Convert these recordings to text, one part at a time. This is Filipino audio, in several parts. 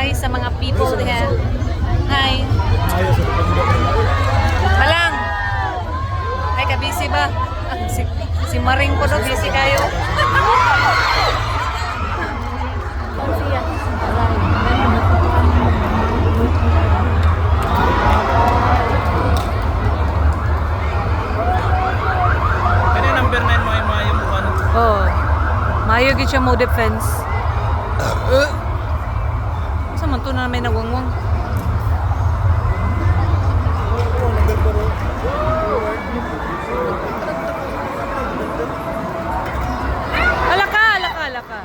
hi sa mga people diha. Hi. Malang. Ay, ka-busy ba? Si Maring po daw, busy kayo. Kani number 9 mo yung mukha no? Oh. Mayo gid siya mo defense. Sa man to na may nagwangwang. Alaka.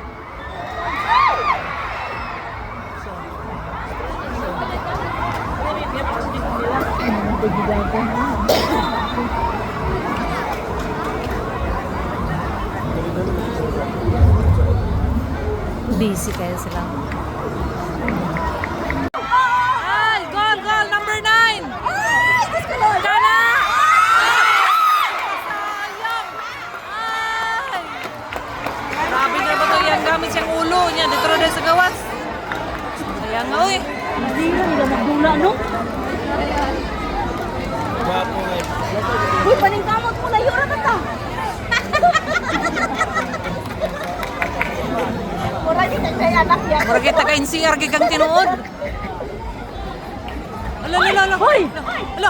Busy kayo sila. Ay, goal, number 9! Kana! Sayang! Ay! Grabe na ba ito yung gamit siyang ulo niya. Dito rin sa gawas. Sayang nga, uy. Hindi na, hindi na magdula, no? Gwapo nga eh. Uy, paningkamot mo na yun na ta. Mura di kay anak yan. Mura kita ka NCR kang tinuod. Ala. Hoy! Ala.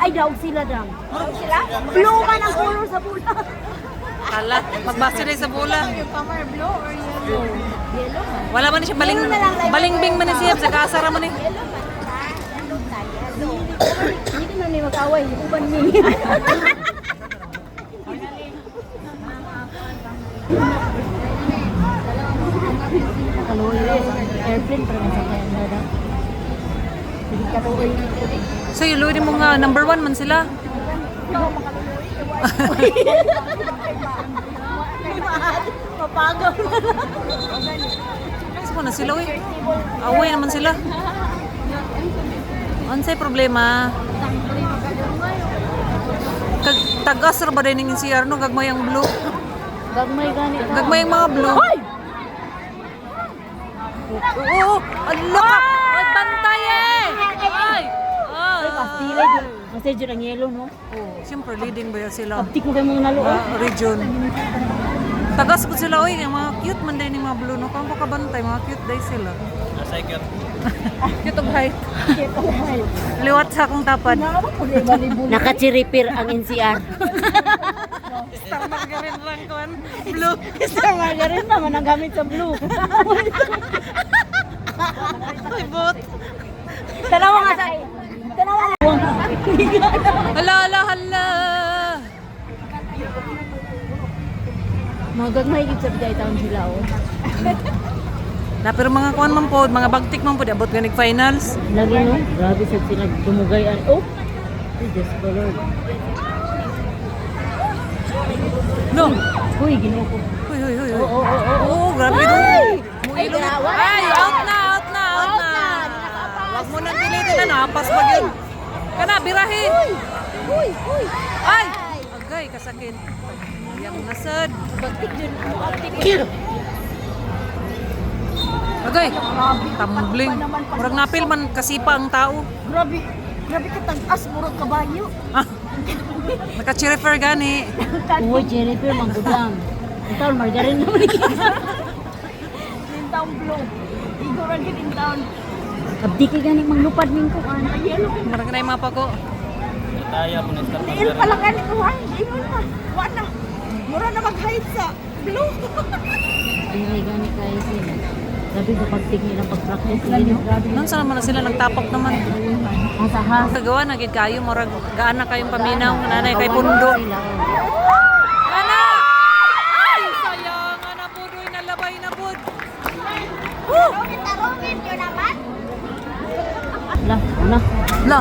Ay, daw sila daw. Sila? Blue man ang color sa bula. Ala, magbase rin sa bola. Power blue or yellow? Yellow man. Wala man siya balingbing man siya sa kasara man eh. Yellow man. Yellow. Hindi na ni mag-away. Uban ni. Airplane para sa kanya daw. Hindi ka to ay. So yung lodi mo nga number 1 man sila. Mapagaw na lang. Kasi mo na sila eh. Away naman sila. Ansay problema. Tagas ra ba din yung CR no? Gagmay ang blue. Gagmay gani. Gagmay ang mga blue. Hoy! Oo! Ala ka! Ay, bantay eh! Ay! Ay, pastila yun. Kasi dyan ang yellow, no? Oh, siyempre leading ba yan sila? Abtik mo kayo mga nalo. Region. Tagas po sila, oy, yung mga cute man din yung mga blue, no? Kung kabantay, mga cute day sila. Nasay ka. Cute og height. Liwat sa akong tapad. Nakatsiripir ang NCR. Star margarine lang kuan. Blue. Star margarine naman ang gamit sa blue. Ay, bot. Tanawa nga sa... Tanawa nga. Hala. Mga gagmay gid sa bigay taon sila, oh. Na pero mga kuan man po, mga bagtik man po, abot ganig finals. Lagi, no? Grabe sa sila dumugayan. Oh! Just the Lord. No. Uy, ginoo ko. Hoy. Oo. Oh, grabe do. Mo Ay, ilong. grabe. Ay, out na. Wag mo nang pilitin na napas pag yun. Kana birahin. Uy! Ay! Agay, kasakit. Yang nasad. Bagtik dun. Bagtik. Agay, tumbling. Murag napil man kasipa ang tao. Grabe ka tag-as, murag kabayo. Ah, naka-chirifer gani. Uy, Jennifer, manggudang. Ito, margarine naman in town blue. Iguran din in town. Abdi ka gani manglupad ning ko an. Murag na yung mapa ko. Taya po ng star Diil pala gani ko ay. Ingon na. Wa na. Mura na mag-hide sa blue. Dili gani kay sila. Grabe sa pagtig nilang pag-practice nila. Nung saan naman na sila nagtapok naman. Asa ha? Kagawa na gid kayo, murag gaan na kayong paminaw, nanay kay pundo. Ana! Ay, sayang ana pudoy na labay na pud. La,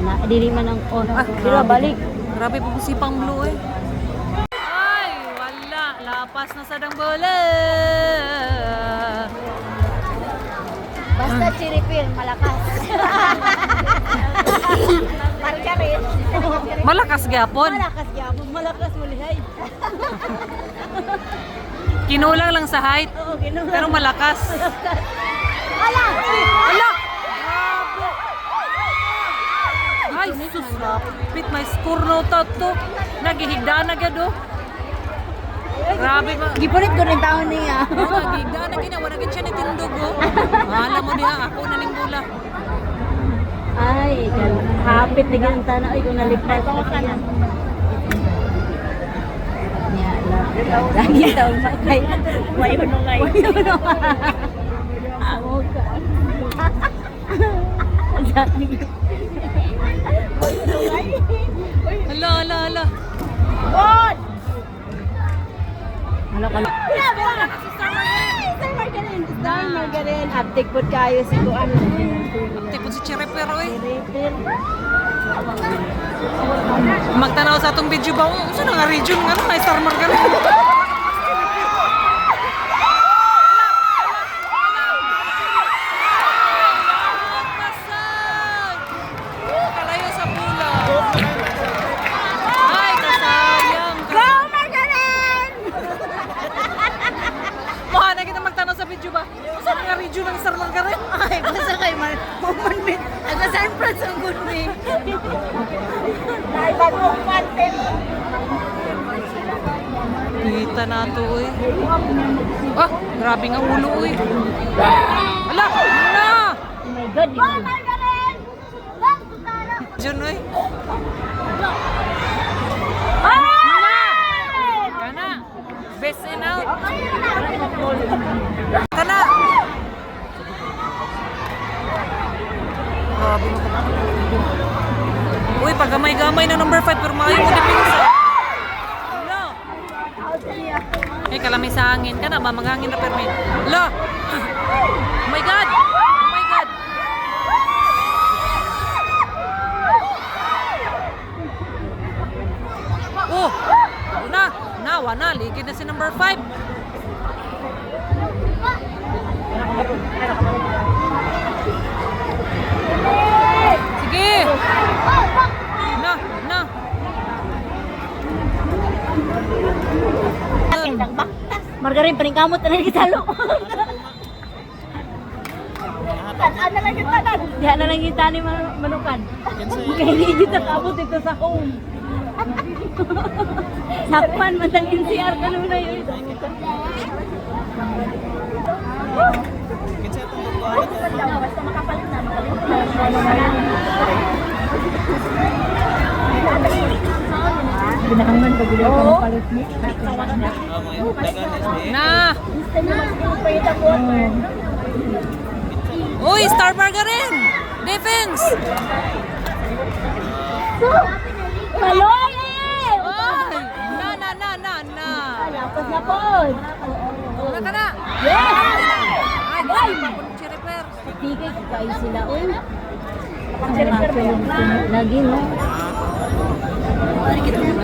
Na, dili man ang on. Dira grabe. balik. Grabe po si pang blue eh. Ay, wala. Lapas na sa dang bola. Basta chiripir, malakas. Margarine. Malakas gyapon. Malakas gyapon, malakas mulihay. Kinulang lang sa height, Oo, kinuha. pero malakas. Ala! Ala! Grabe! Ay, sus, rapit. May score no to. Nagihigdaan na gado. Grabe ba? Gipunit ko rin taon niya. Nagihigdaan na gina. Wala siya nitindog, oh. Alam mo diha, ako na ning bula. Ay, hapit na ganun tanong. Ay, kung nalipat ko siya. Lagi daw makay. Way mo ngay. Amo ka. Hala. What? Hala ka. Star Margarine. Uptik po kayo si Kuan. Tipod si Cherepero, eh. Magtanaw sa atong video ba? Saan nga region nga na? May Star Margarine. Kalayo sa pula. Ay, kasayang. Go Margarine! Maha na kita magtanaw sa video ba? Saan nga region ng Star Margarine? Ay, basta kay Moment. Aga San Franz ang good me. Ay, bagong content. Kita na to, eh. Ah, grabe nga ulo, eh. Ala, na! Oh my God. Go Margarine! Diyan, eh. Kana. Best in out. Kana. Grabe mo. Uy, paggamay-gamay na number 5 pero maayo mo dipinsa. Hello. Eh, kalami sa hangin ka na ba? Maghangin na permit. Hello. Oh my God. Oh my God. Oh. Wala. Ligid na si number 5. Sige. Na. Margarine, paningkamot na lang kita lo. Ano lang kita nan? Diyan na lang kita ni manukan. Kaya hindi kita kamot ito sa home. Sakpan, matang NCR ka nung na yun. Kinsa itong bubuhan ito? Basta makapalit na. Binahangan pag hindi ka mapalit ni. Na. Uy, Star Margarine. Defense. Paloy! Ay, na. Lapos na po! Wala ka na. Yes! Ay, Cherepero. Tigay ko kayo sila. Uy! Lagi no?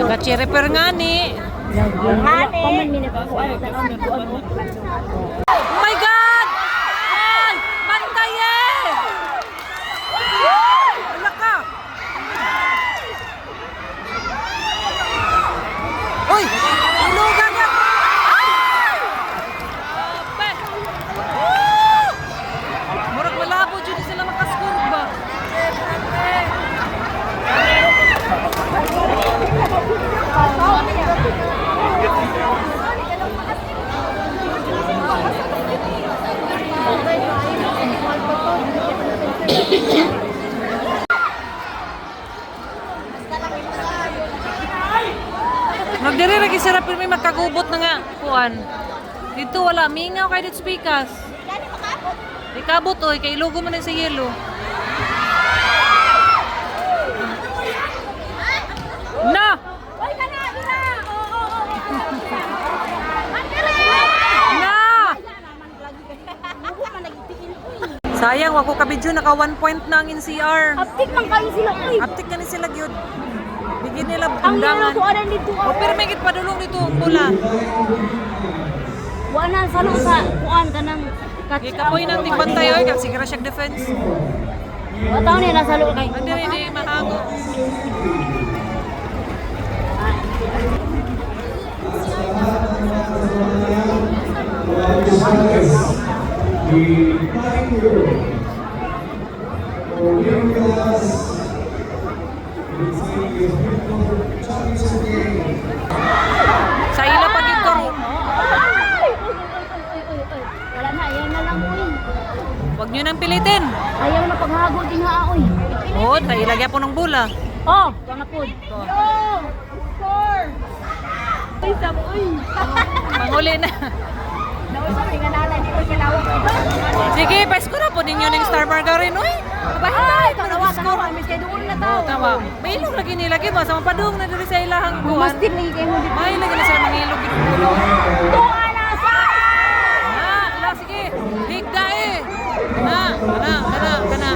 Nagka-Cherepero nga ni. Lagi. Paman minute ako. Oh my God! Ay! Pantay eh! Wala ka! Uy! Ilugan yan! Ay! Grabe! Woo! Murag malabo dyan sila makascore ba? Nagdiri lagi sira pero may magkagubot na nga kuan. Dito wala mingaw kay dito speakers. Ikabot oy kay ilugo man sa yelo. Na. Oy kana dira. Na. Sayang wako ka video naka 1 point na ang NCR. Uptik man kayo sila. Uy! Aptik na ni sila gyud. Bigyan nila Ang undangan. laro ko aran dito. O pero may git padulong dito pula. Wala sa sa kuan kanang catch. Ikapoy nang tigbantay oy kag sigara siya defense. Wataw ni nasa loob kay. Andi ni mahango. Sa ila pag ito. Wala na, ayaw na lang uy. Huwag nyo nang pilitin. Ayaw na paghagod din ha uy. Oo, tayo lagyan po ng bula. Oh, pangapod. Yo! Score! Uy, sabo uy. Panguli na. Naway sa tinga nala, di ko kinawag. Sige, pasko na po ninyo ng Star Margarine. Uy, Ay, tanawa, tanawa. Miss kayo doon na tao. Oo, tama. May ilog lagi nilagay mo. Sa mapadung na dito sa ilahang buwan. Mastin lagi kayo mo dito. May ilagay na sila ng ilog. Ilog. Tuwa na sa! Ala, sige. Higda eh. Kana.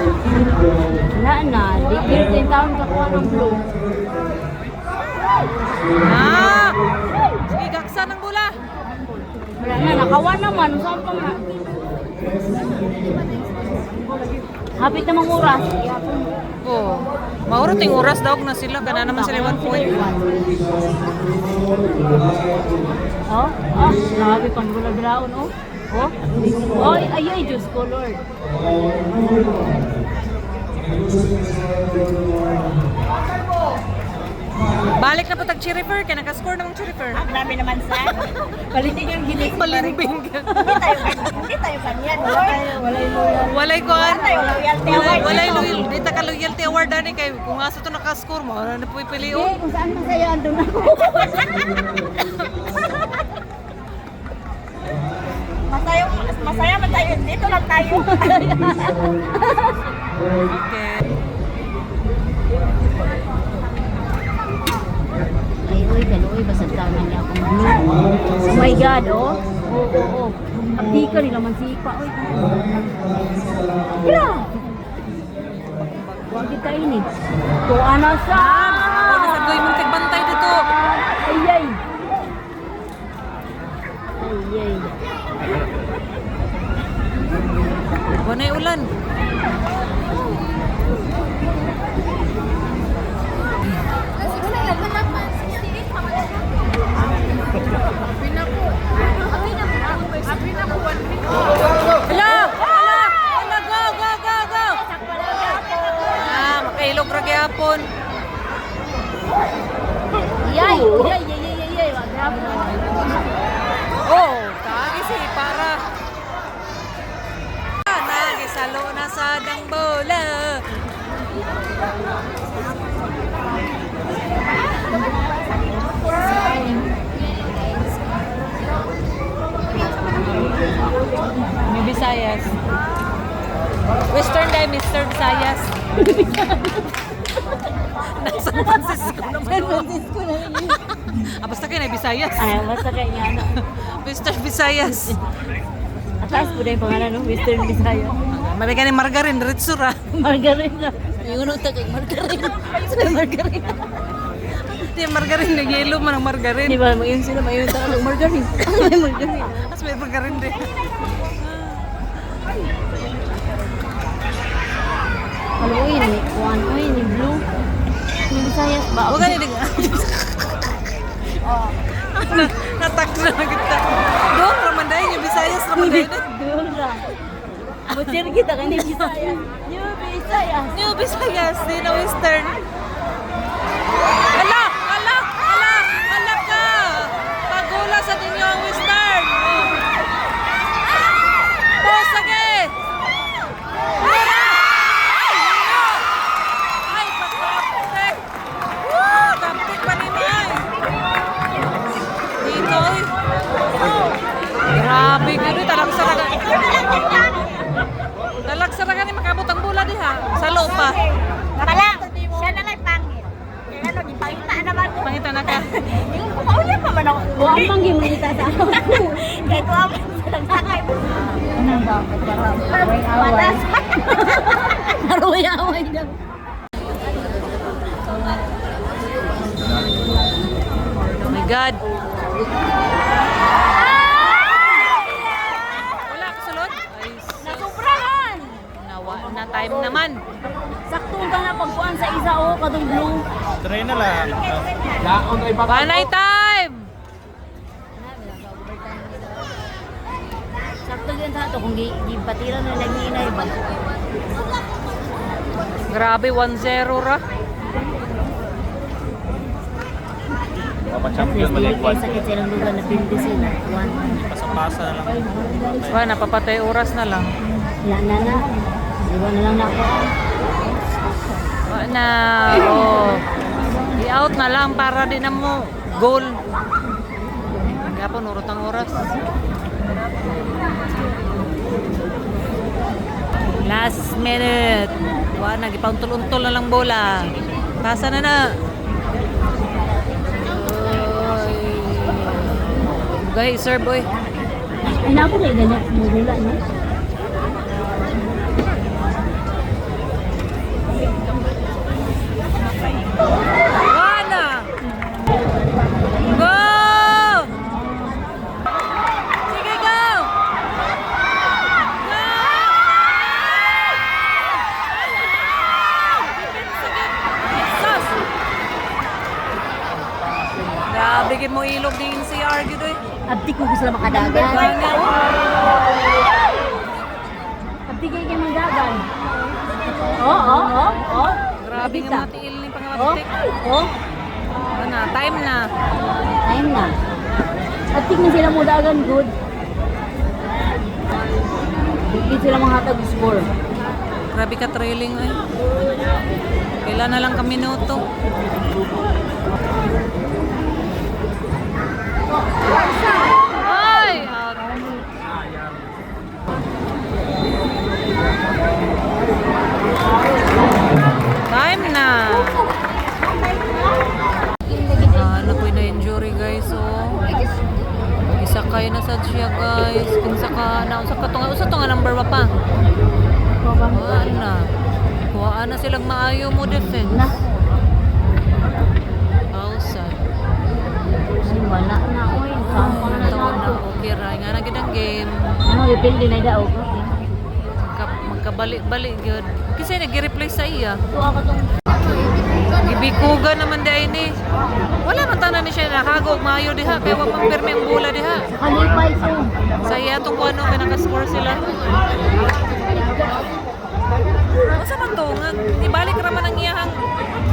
Wala na, di 13 taon kakuha ng blue. Sige, gaksa ng bula. Wala na, nakawa naman. Saan pa nga? Hapit namang oras. Oo. Mauro ting oras daw na sila. Kana naman sila 1 point. Oh, grabe pang gula-gulaon, oh. Oh, ay, Diyos ko, Lord. Balik na po tag Chirifer. Kaya naka-score namang Chirifer. Marami naman sa. Palitin yung ginig. Palimbing. Hindi tayo kanyan, Lord. Walay kuan. Loyalty award. Walay loyal. Di ta ka loyalty award ani kay kung asa to naka-score mo, ano na po ipili Eh, kung saan masaya, andun ako. Masaya man tayo. Dito lang tayo. Okay. Ay, kaloy, basag tanan niya akong blue. Oh my God, oh. Oo. Abdi ka nila man sipa, oy. Kira! Huwag kita ini. Tuwa na sa! Ako na sa goy mong tigbantay dito. Ayay! Wanay ulan. Hala, go. Makailog ra gyapon. Yay! Wag grabe. Oh, kagi si para. Nagisalo na sa dang bola. May Visayas. Western guy, Mr. Visayas. Nasa San Francisco naman. Basta kayo na Visayas. Ay, basta kay niya, ano. Mr. Visayas. Atas po na yung pangalan, no? Western Bisaya. Mabigyan ni Margarin, Ritsura. Margarina. Yung unang tagay, Margarina. Sila Margarina. Hindi, Margarin. Nag-yellow man ang Margarin. Di ba, mag-iyon sila, mag-iyon tayo. Margarina. May Margarina. Mas may Margarin din. Alam mo yun, kuhan ko yun, yung blue. Yung Visayas ba? Huwag ka nilig. Natak na kita. Doon, Ramanday. Yung Visayas, Ramanday. Doon lang. Butir kita ka ni Visayas. New Visayas. New Visayas, di na Western. Hala ka! Pagula sa ninyo ang Western. Posage! Ay, pagkapit! Woo! Kapit pa ni May! Dito eh. Grabe, gano'n. Talag saragan ni makabot ang bula diha. Sa loob pa. Wala. Siya na lang pangit. Kaya ano, di pangita naman. Pangita na ka. Yung kumauya pa man ako. Buwang pang gimanita sa ako. Kaya ko ang sakay. Anong bakit? Patas. Naruya-away daw. Oh my God. Wala ka sulod? Ay, Nasubrahan! na time naman. Saktong ka na pagkuhan sa isa o kadong blue. Try na lang. Panay time! Sakto din sa ito kung gipatira na nag-iinay ba? Grabe, 1-0 ra. Mapachampion Yes, maligwan. sakit silang duga na 20 sila. One. Pasapasa na lang. Wala, napapatay oras na lang. Wala na. Iwan na lang na ako. Wala na. Oh. I-out na lang para di na mo goal. Kaya po, nurot ang oras. Last minute. Wala, nagipauntol-untol na lang bola. Pasa na na. Guys, sir boy. Ay, napo na ganyan. Mugula na. Wana! Go! Sige, go! Go! Sus! Grabe, mo ilog din si Argue doy. Abdi ko gusto lang makadagan. Ganyan. Abdi kayo kayo magdagan. Oh. Grabe nga matiil ni Oh, pangawatik. oh. Ano na, time na. Ayun na. Abdi na sila magdagan, good. Hindi sila manghatag score. Grabe ka trailing ay. Kailan na lang kami minuto. Ay! Out. Time na. Anak ko na injury guys oh. Isa kayo na sad siya guys. Kinsa ka na usa to nga number wa pa. Kuhaan na. Kuhaan na silang maayo mo defense. Na. Outside. Wala na, oy. Sampo na Tawag na na. okay ra. Nga na gid ang game. Ano, depende na daw. Magkabalik-balik gyud. Kasi nag-replace sa iya. Ito ako tong Gibikuga naman dahil ni. Wala man tanan ni siya nakagog maayo diha kay wa man permi ang bola diha. kalipay ko. Sa iya tong kuno kay naka-score sila. Asa man to nga ibalik ra man ang iyang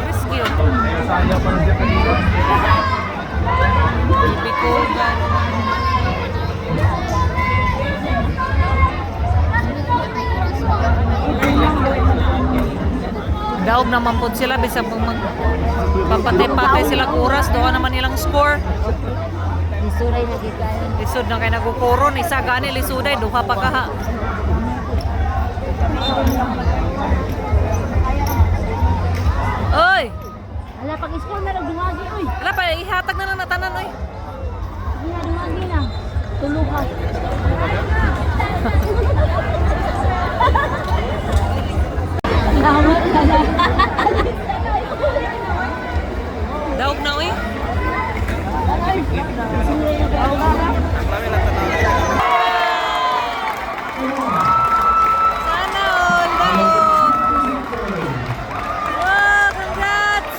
rescue. Gibikuga. Daog naman po sila bisag magpapatay-patay sila oras doon naman ilang score. Isuray na gigayon. Lisod na kay nagukuron isa gani lisuday duha pa kaha. Oy, Ala, pag-score na lang dumagi, oy. ala pa ihatag na lang natanan oy. Hindi na, dumagi na. Tuluha. Salamat ka na. Daog na oy. Isuray na gigayon. Sana all daog. Wow, congrats.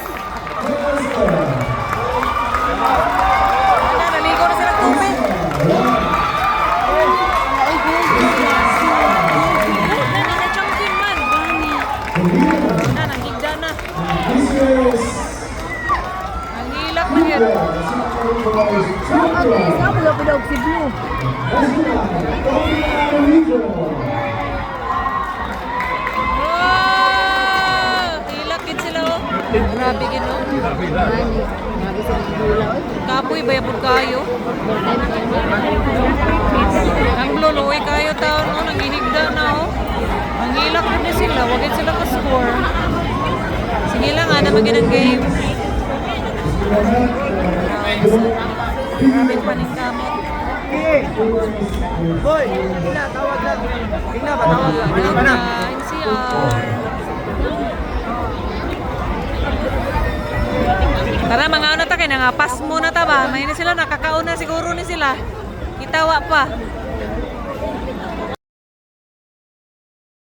Wala, naligo na sila tubig. Champion man. Na, nanghigda na. Ang hilak na yun. Sa wala ko daw si Blue. Wow! Hilak din sila oh. Grabe gin oh. Ani, grabe sa gula, oy. Kapoy bayabod kayo. Ang luluwi kayo taon oh. Nanghihigda na oh. Ang hilak din sila. Wag sila ka-score. Sige lang nga naman ang game. Grabe pa rin kamot. Boy! Tingnan, tawag lang. Tingnan ba, tawag lang. Tingnan ba na? NCR. Tara mga ano ta kay nga pass muna ta ba. May na sila nakakauna siguro ni sila. Kitawa pa.